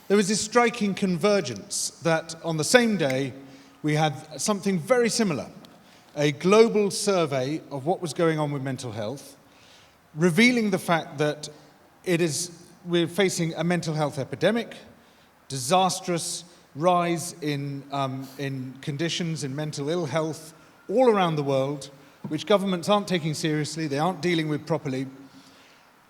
There was this striking convergence that on the same day we had something very similar, a global survey of what was going on with mental health, revealing the fact that we're facing a mental health epidemic, disastrous rise in conditions in mental ill health all around the world, which governments aren't taking seriously, they aren't dealing with properly,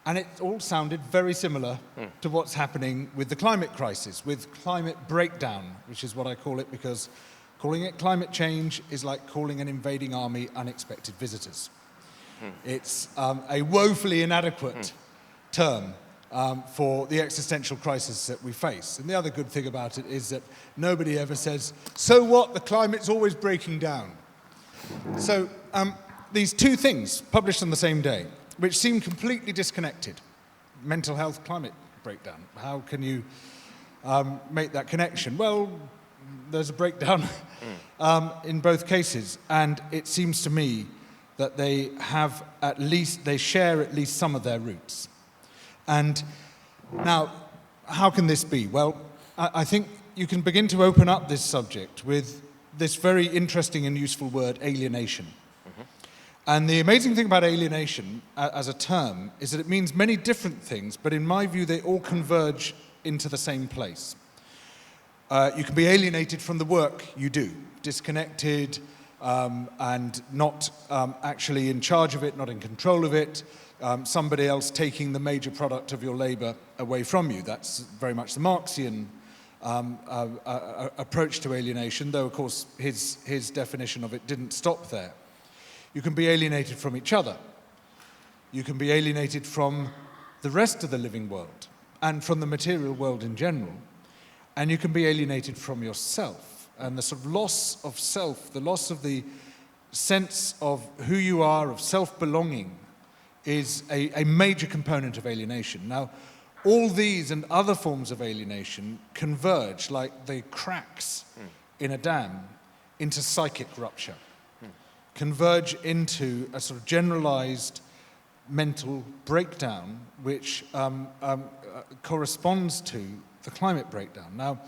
and it all sounded very similar to what's happening with the climate crisis, with climate breakdown, which is what I call it, because calling it climate change is like calling an invading army unexpected visitors. It's a woefully inadequate term for the existential crisis that we face. And the other good thing about it is that nobody ever says, so what, the climate's always breaking down. So these two things published on the same day, which seem completely disconnected. Mental health, climate breakdown. How can you make that connection? Well, there's a breakdown in both cases, and it seems to me that they share at least some of their roots. And now, how can this be? Well, I think you can begin to open up this subject with this very interesting and useful word, alienation. And the amazing thing about alienation as a term is that it means many different things, but in my view, they all converge into the same place. You can be alienated from the work you do, disconnected and not actually in charge of it, not in control of it, somebody else taking the major product of your labor away from you. That's very much the Marxian approach to alienation, though, of course, his definition of it didn't stop there. You can be alienated from each other. You can be alienated from the rest of the living world and from the material world in general. And you can be alienated from yourself. And the sort of loss of self, the loss of the sense of who you are, of self-belonging, is a major component of alienation. Now, all these and other forms of alienation converge like the cracks in a dam into psychic rupture. Converge into a sort of generalized mental breakdown which corresponds to the climate breakdown. Now,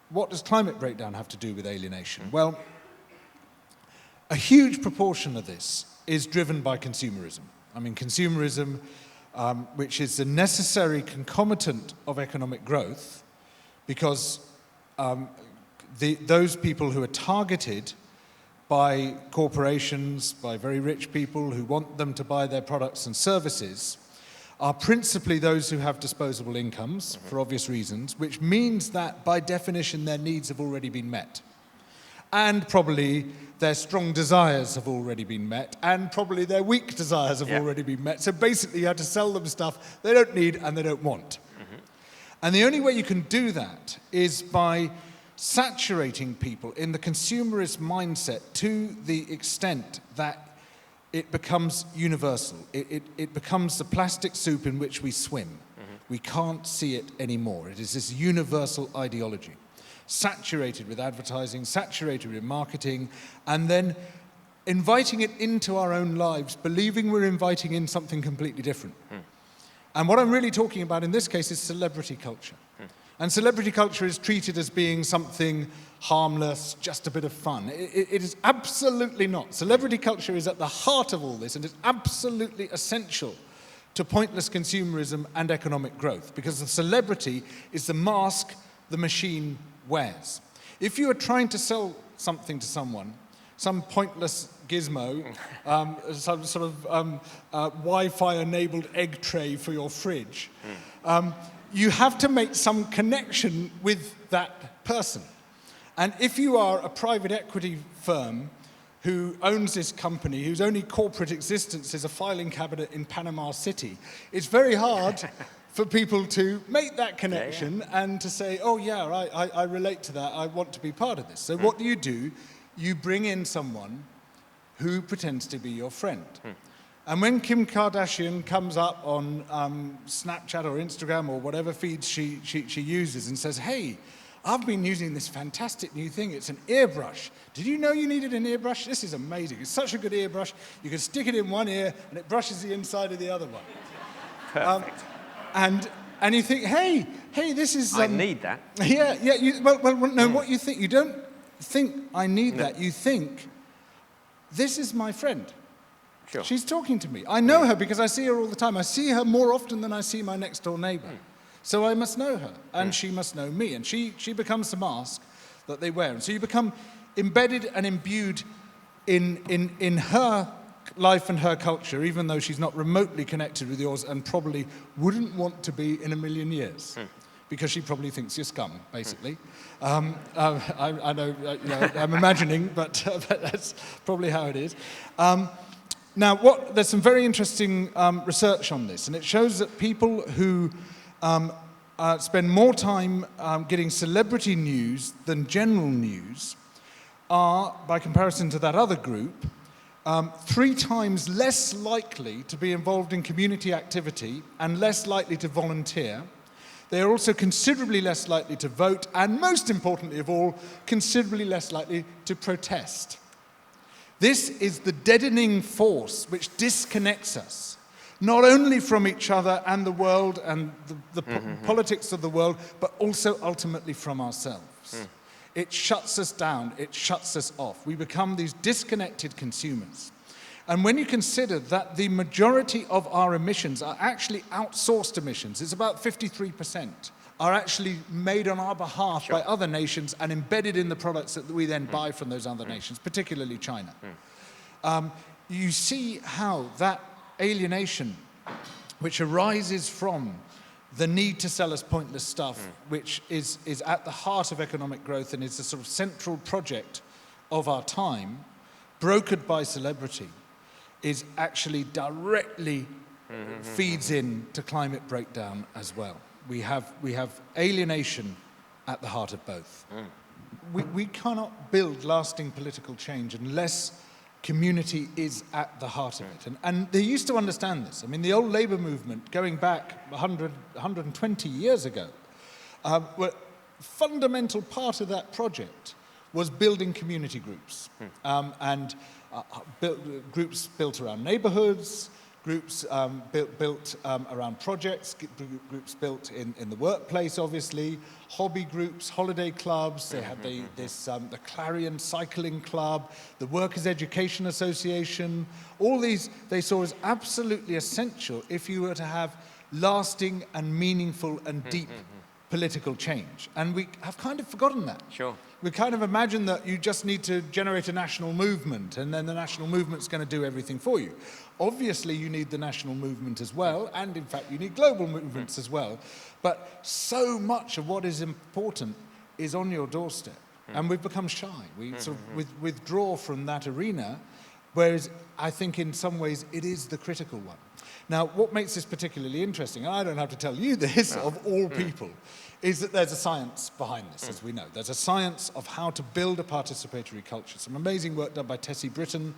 what does climate breakdown have to do with alienation? Well, a huge proportion of this is driven by consumerism. I mean, consumerism, which is the necessary concomitant of economic growth, because those people who are targeted by corporations, by very rich people who want them to buy their products and services, are principally those who have disposable incomes, for obvious reasons, which means that, by definition, their needs have already been met. And probably their strong desires have already been met, and probably their weak desires have already been met. So basically, you have to sell them stuff they don't need and they don't want. And the only way you can do that is by saturating people in the consumerist mindset to the extent that it becomes universal. It becomes the plastic soup in which we swim. We can't see it anymore. It is this universal ideology, saturated with advertising, saturated with marketing, and then inviting it into our own lives, believing we're inviting in something completely different. And what I'm really talking about in this case is celebrity culture. And celebrity culture is treated as being something harmless, just a bit of fun. It is absolutely not. Celebrity culture is at the heart of all this, and it's absolutely essential to pointless consumerism and economic growth, because the celebrity is the mask the machine wears. If you are trying to sell something to someone, some pointless gizmo, some sort of Wi-Fi enabled egg tray for your fridge, you have to make some connection with that person. And if you are a private equity firm who owns this company, whose only corporate existence is a filing cabinet in Panama City, it's very hard for people to make that connection and to say, oh yeah, I relate to that, I want to be part of this. So what do? You bring in someone who pretends to be your friend. And when Kim Kardashian comes up on Snapchat or Instagram or whatever feeds she uses and says, hey, I've been using this fantastic new thing, it's an earbrush. Did you know you needed an earbrush? This is amazing, it's such a good earbrush, you can stick it in one ear and it brushes the inside of the other one. Perfect. And you think, hey, this is... I need that. Yeah. No, what you think, you don't think, I need that. You think, this is my friend. Sure. She's talking to me. I know her because I see her all the time. I see her more often than I see my next-door neighbor. So I must know her, and she must know me. And she becomes the mask that they wear. And so you become embedded and imbued in her life and her culture, even though she's not remotely connected with yours and probably wouldn't want to be in a million years, because she probably thinks you're scum, basically. I know, I'm imagining, but that's probably how it is. Now, there's some very interesting research on this, and it shows that people who spend more time getting celebrity news than general news are, by comparison to that other group, 3 times less likely to be involved in community activity and less likely to volunteer. They are also considerably less likely to vote, and most importantly of all, considerably less likely to protest. This is the deadening force which disconnects us, not only from each other and the world and the politics of the world, but also ultimately from ourselves. It shuts us down, it shuts us off. We become these disconnected consumers. And when you consider that the majority of our emissions are actually outsourced emissions, it's about 53%, are actually made on our behalf by other nations and embedded in the products that we then buy from those other nations, particularly China. You see how that alienation, which arises from the need to sell us pointless stuff, which is at the heart of economic growth and is the sort of central project of our time, brokered by celebrity, is actually directly feeds in to climate breakdown as well. We have alienation at the heart of both. We cannot build lasting political change unless community is at the heart of it. And they used to understand this. I mean, the old Labour movement, going back 120 years ago, a fundamental part of that project was building community groups. Groups built around neighbourhoods, groups built around projects, groups built in the workplace, obviously, hobby groups, holiday clubs. They had the Clarion Cycling Club, the Workers' Education Association. All these they saw as absolutely essential if you were to have lasting and meaningful and deep political change. And we have kind of forgotten that. Sure. We kind of imagine that you just need to generate a national movement and then the national movement's going to do everything for you. Obviously, you need the national movement as well, and in fact, you need global movements as well. But so much of what is important is on your doorstep, and we've become shy. We sort of withdraw from that arena, whereas I think in some ways it is the critical one. Now, what makes this particularly interesting, and I don't have to tell you this, of all people, is that there's a science behind this, as we know. There's a science of how to build a participatory culture. Some amazing work done by Tessie Britton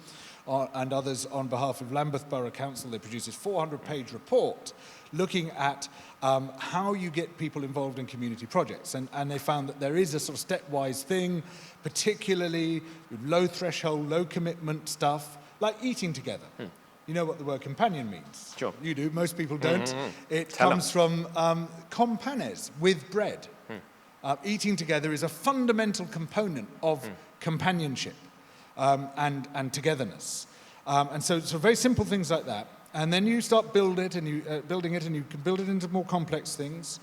and others on behalf of Lambeth Borough Council. They produced this 400-page report looking at how you get people involved in community projects. And they found that there is a sort of stepwise thing, particularly with low threshold, low commitment stuff, like eating together. You know what the word companion means? Sure. You do, most people don't. It comes from companes, with bread. Eating together is a fundamental component of companionship and togetherness. And so very simple things like that. And then you start building it, and you can build it into more complex things.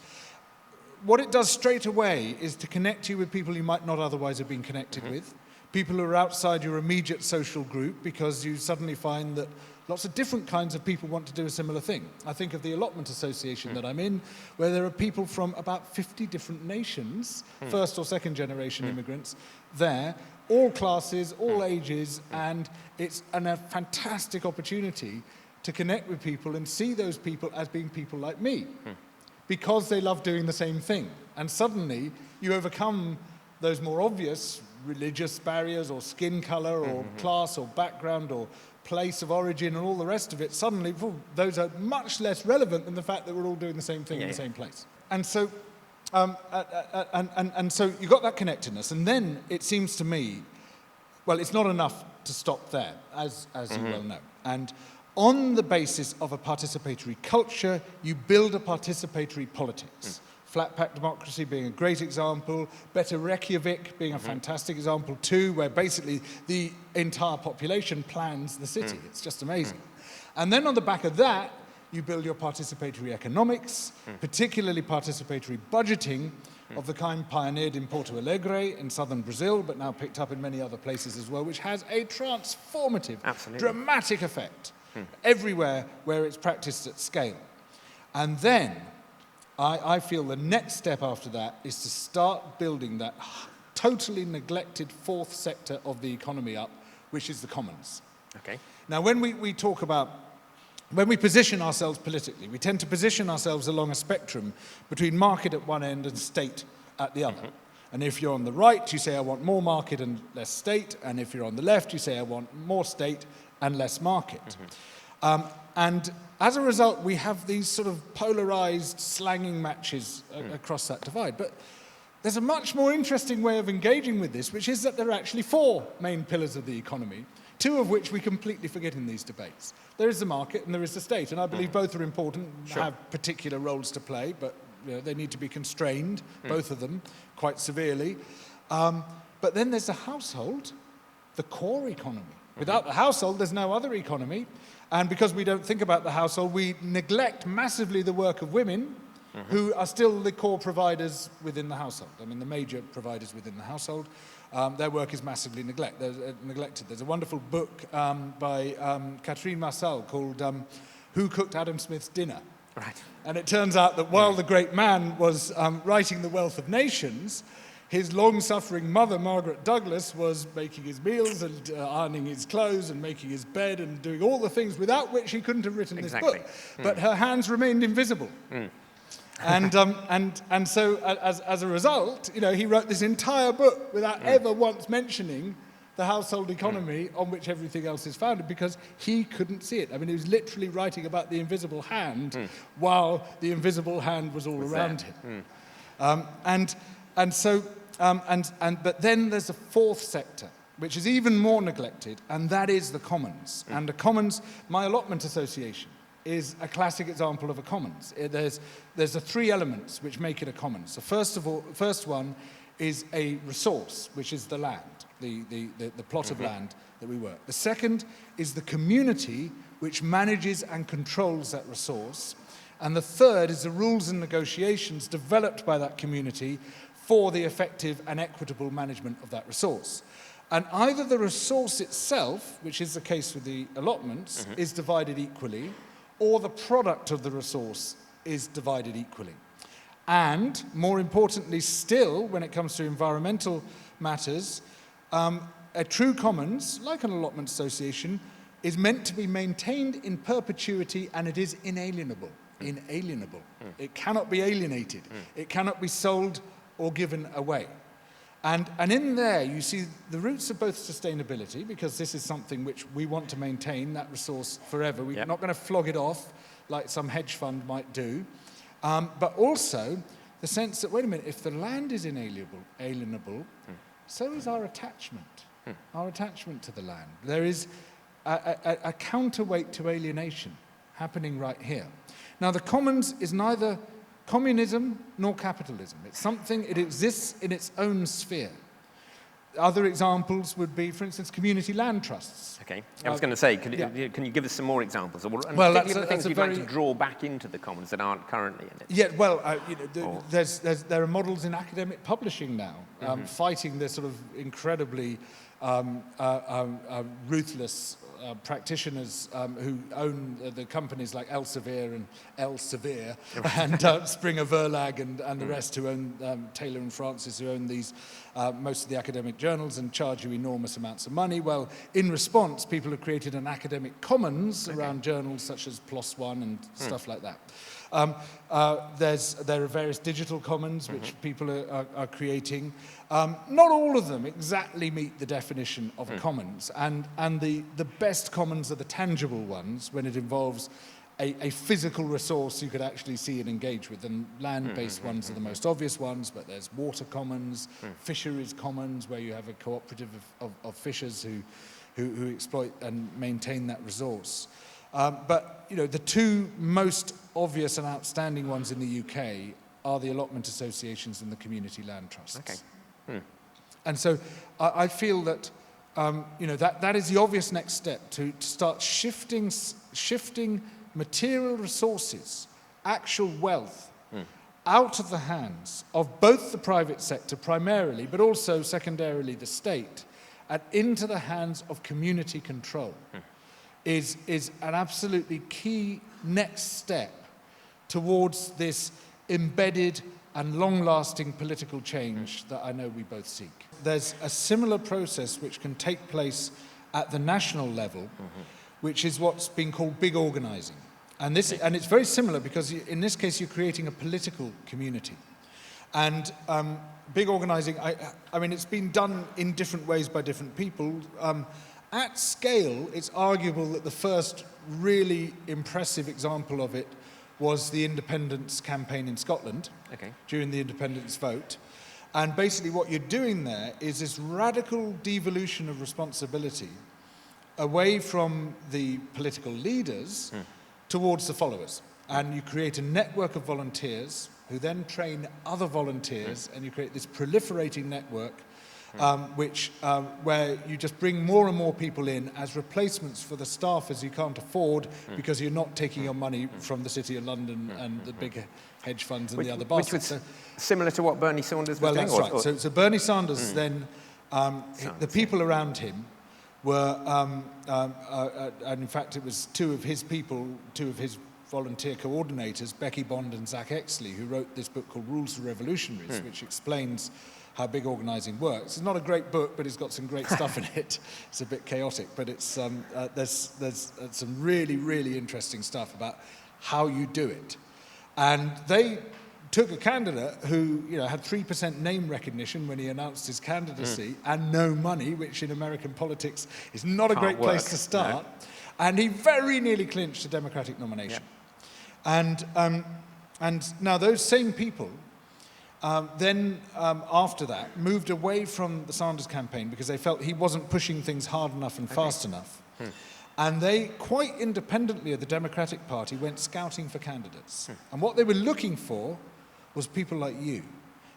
What it does straight away is to connect you with people you might not otherwise have been connected with, people who are outside your immediate social group, because you suddenly find that lots of different kinds of people want to do a similar thing. I think of the Allotment Association that I'm in, where there are people from about 50 different nations, first or second generation immigrants, there, all classes, all ages, and it's a fantastic opportunity to connect with people and see those people as being people like me, because they love doing the same thing. And suddenly, you overcome those more obvious religious barriers or skin color or class or background or place of origin and all the rest of it. Suddenly, those are much less relevant than the fact that we're all doing the same thing in the same place. And so, and so you got that connectedness, and then it seems to me, well, it's not enough to stop there, as you well know. And On the basis of a participatory culture, you build a participatory politics. Flat pack democracy being a great example, Better Reykjavik being a fantastic example too, where basically the entire population plans the city. It's just amazing. And then on the back of that, you build your participatory economics, particularly participatory budgeting of the kind pioneered in Porto Alegre in southern Brazil, but now picked up in many other places as well, which has a transformative, dramatic effect everywhere where it's practiced at scale. And then I feel the next step after that is to start building that totally neglected fourth sector of the economy up, which is the commons. Okay. Now, when we talk about, when we position ourselves politically, we tend to position ourselves along a spectrum between market at one end and state at the other. And if you're on the right, you say, I want more market and less state. And if you're on the left, you say, I want more state and less market. And as a result, we have these sort of polarized slanging matches across that divide. But there's a much more interesting way of engaging with this, which is that there are actually four main pillars of the economy, two of which we completely forget in these debates. There is the market and there is the state, and I believe both are important, have particular roles to play, but they need to be constrained, both of them, quite severely. But then there's the household, the core economy. Without the household, there's no other economy. And because we don't think about the household, we neglect massively the work of women, who are still the core providers within the household. I mean, the major providers within the household. Their work is massively neglected. There's a wonderful book by Catherine Marsal called Who Cooked Adam Smith's Dinner? Right. And it turns out that while the great man was writing The Wealth of Nations, his long-suffering mother, Margaret Douglas, was making his meals and ironing his clothes and making his bed and doing all the things without which he couldn't have written this book. But her hands remained invisible. And so as a result, he wrote this entire book without ever once mentioning the household economy on which everything else is founded, because he couldn't see it. I mean, he was literally writing about the invisible hand while the invisible hand was all around him. But then there's a fourth sector, which is even more neglected, and that is the commons. And the commons, my allotment association, is a classic example of a commons. There's the three elements which make it a commons. So first one is a resource, which is the land, the plot of land that we work. The second is the community, which manages and controls that resource. And the third is the rules and negotiations developed by that community for the effective and equitable management of that resource. And either the resource itself, which is the case with the allotments, is divided equally, or the product of the resource is divided equally. And, more importantly still, when it comes to environmental matters, a true commons, like an allotment association, is meant to be maintained in perpetuity, and it is inalienable. It cannot be alienated. It cannot be sold or given away. And in there you see the roots of both sustainability, because this is something which we want to maintain, that resource, forever. We're not going to flog it off like some hedge fund might do. But also the sense that, wait a minute, if the land is alienable, so is our attachment to the land. There is a counterweight to alienation happening right here. Now, the commons is neither communism nor capitalism. It's something, it exists in its own sphere. Other examples would be, for instance, community land trusts. Okay. I was going to say, can you give us some more examples? And well, particularly the things you'd like to draw back into the commons that aren't currently in it. Yeah, well, there are models in academic publishing now, fighting this sort of incredibly ruthless practitioners who own the companies like Elsevier and Springer Verlag and the rest, who own Taylor and Francis, who own these most of the academic journals and charge you enormous amounts of money. Well, in response, people have created an academic commons around journals such as PLOS ONE and stuff like that. There are various digital commons which people are creating. Not all of them exactly meet the definition of a commons, and the best commons are the tangible ones, when it involves a physical resource you could actually see and engage with. And land-based ones are the most obvious ones, but there's water commons, fisheries commons, where you have a cooperative of fishers who exploit and maintain that resource. But the two most obvious and outstanding ones in the UK are the allotment associations and the community land trusts. Okay. And so I feel that that is the obvious next step to start shifting material resources, actual wealth, out of the hands of both the private sector primarily, but also secondarily the state, and into the hands of community control is an absolutely key next step towards this embedded and long-lasting political change that I know we both seek. There's a similar process which can take place at the national level, which is what's been called big organising. And it's very similar because in this case you're creating a political community. And big organising, I mean, it's been done in different ways by different people. At scale, it's arguable that the first really impressive example of it was the independence campaign in Scotland during the independence vote. And basically what you're doing there is this radical devolution of responsibility away from the political leaders towards the followers. And you create a network of volunteers who then train other volunteers, and you create this proliferating network where you just bring more and more people in as replacements for the staffers you can't afford because you're not taking your money from the City of London and the big hedge funds and the other baskets. Which was similar to what Bernie Sanders was doing? Well, that's right. So Bernie Sanders then, the people around him were, and in fact it was two of his volunteer coordinators, Becky Bond and Zach Exley, who wrote this book called Rules for Revolutionaries, which explains how big organising works. It's not a great book, but it's got some great stuff in it. It's a bit chaotic, but it's there's some really, really interesting stuff about how you do it. And they took a candidate who had 3% name recognition when he announced his candidacy and no money, which in American politics is not a great place to start. No. And he very nearly clinched a Democratic nomination. And now those same people then after that moved away from the Sanders campaign because they felt he wasn't pushing things hard enough and fast enough. And they, quite independently of the Democratic Party, went scouting for candidates. And what they were looking for was people like you.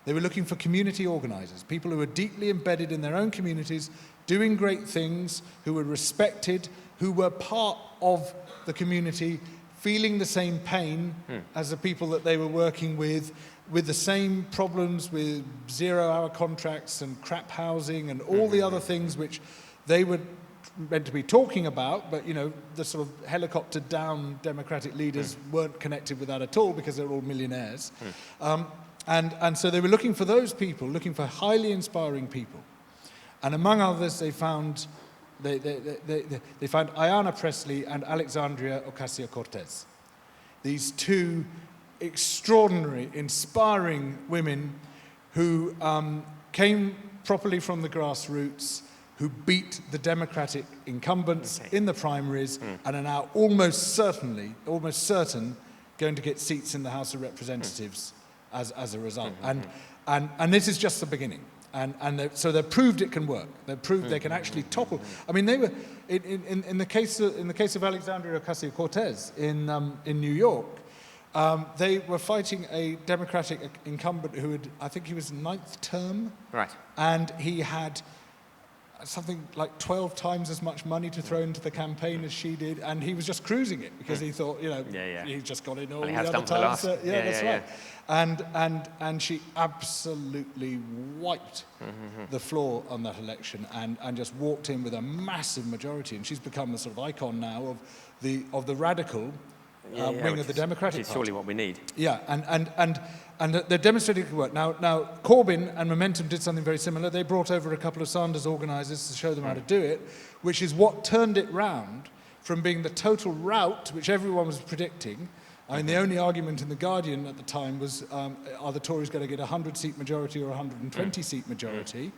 They were looking for community organisers, people who were deeply embedded in their own communities, doing great things, who were respected, who were part of the community, feeling the same pain as the people that they were working with the same problems with zero-hour contracts and crap housing and all the other things which they were meant to be talking about, but the sort of helicopter-down Democratic leaders weren't connected with that at all because they're all millionaires. And so they were looking for those people, looking for highly inspiring people. And among others, they found Ayanna Pressley and Alexandria Ocasio-Cortez. These two extraordinary, inspiring women who came properly from the grassroots, who beat the Democratic incumbents in the primaries and are now almost certain going to get seats in the House of Representatives as a result. And this is just the beginning. So they've proved it can work. They've proved they can actually topple. I mean, they were in the case of Alexandria Ocasio-Cortez in New York. They were fighting a Democratic incumbent who I think he was 9th term, right? And he had something like 12 times as much money to throw into the campaign as she did, and he was just cruising it because he thought, he's just got in all the other times. That's right. And she absolutely wiped the floor on that election and just walked in with a massive majority, and she's become the sort of icon now of the radical wing of the Democratic Party. Which is surely what we need. Yeah, and they're demonstrating it can work. Now Corbyn and Momentum did something very similar. They brought over a couple of Sanders organisers to show them how to do it, which is what turned it round from being the total rout, which everyone was predicting. I mean, the only argument in The Guardian at the time was, are the Tories going to get a 100-seat majority or a 120-seat majority?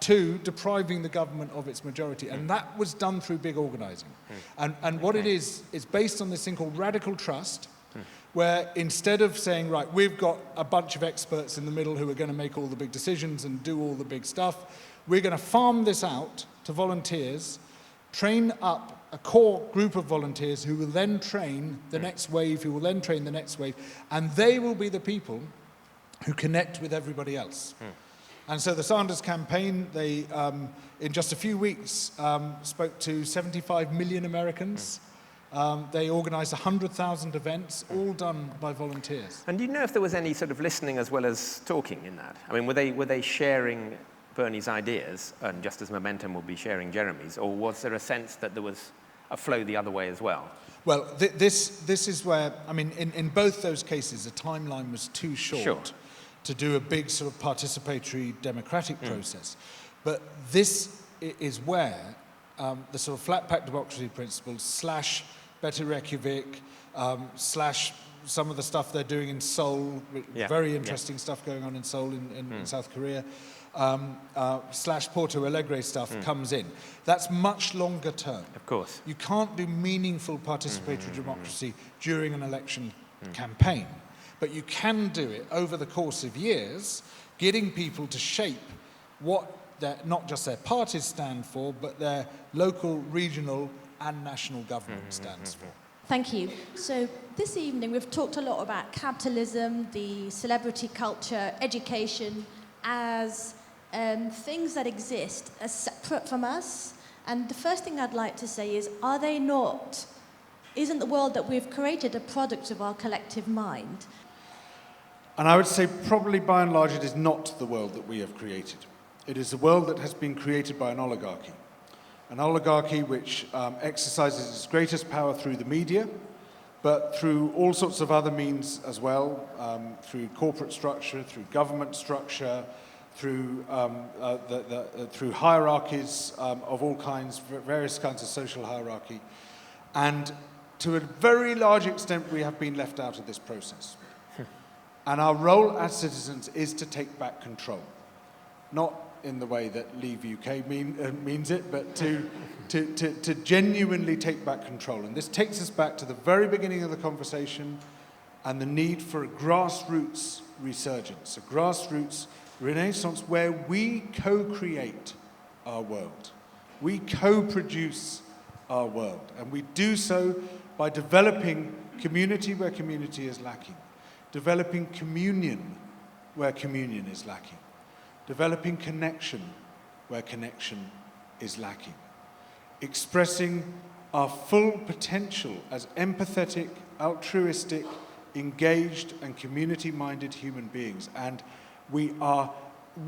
To depriving the government of its majority. And that was done through big organising. And what it is, it's based on this thing called radical trust, where instead of saying, right, we've got a bunch of experts in the middle who are going to make all the big decisions and do all the big stuff, we're going to farm this out to volunteers, train up a core group of volunteers who will then train the next wave, who will then train the next wave, and they will be the people who connect with everybody else. And so the Sanders campaign, they, in just a few weeks, spoke to 75 million Americans. They organised 100,000 events, all done by volunteers. And do you know if there was any sort of listening as well as talking in that? I mean, were they sharing Bernie's ideas, and just as Momentum will be sharing Jeremy's, or was there a sense that there was a flow the other way as well? Well, this is where, I mean, in both those cases, the timeline was too short to do a big sort of participatory democratic process. But this is where the sort of flat pack democracy principles / Better Reykjavik / some of the stuff they're doing in Seoul, very interesting stuff going on in Seoul in South Korea, / Porto Alegre stuff comes in. That's much longer term. Of course. You can't do meaningful participatory democracy during an election campaign, but you can do it over the course of years, getting people to shape what not just their parties stand for, but their local, regional and national government stands for. Thank you. So this evening we've talked a lot about capitalism, the celebrity culture, education as things that exist as separate from us. And the first thing I'd like to say is, isn't the world that we've created a product of our collective mind? And I would say probably by and large it is not the world that we have created. It is a world that has been created by an oligarchy which exercises its greatest power through the media, but through all sorts of other means as well, through corporate structure, through government structure, through through hierarchies of all kinds, various kinds of social hierarchy. And to a very large extent, we have been left out of this process. And our role as citizens is to take back control. Not in the way that Leave UK means it, but to genuinely take back control. And this takes us back to the very beginning of the conversation and the need for a grassroots resurgence, a grassroots renaissance where we co-create our world. We co-produce our world. And we do so by developing community where community is lacking, developing communion where communion is lacking, developing connection where connection is lacking, expressing our full potential as empathetic, altruistic, engaged and community-minded human beings. And we are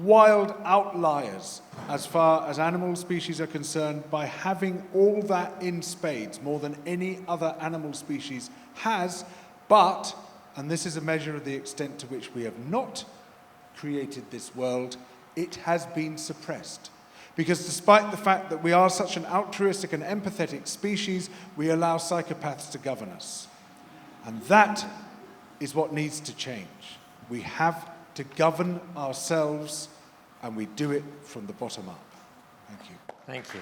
wild outliers as far as animal species are concerned by having all that in spades, more than any other animal species has, but, and this is a measure of the extent to which we have not created this world, it has been suppressed. Because despite the fact that we are such an altruistic and empathetic species, we allow psychopaths to govern us. And that is what needs to change. We have to govern ourselves, and we do it from the bottom up. Thank you. Thank you.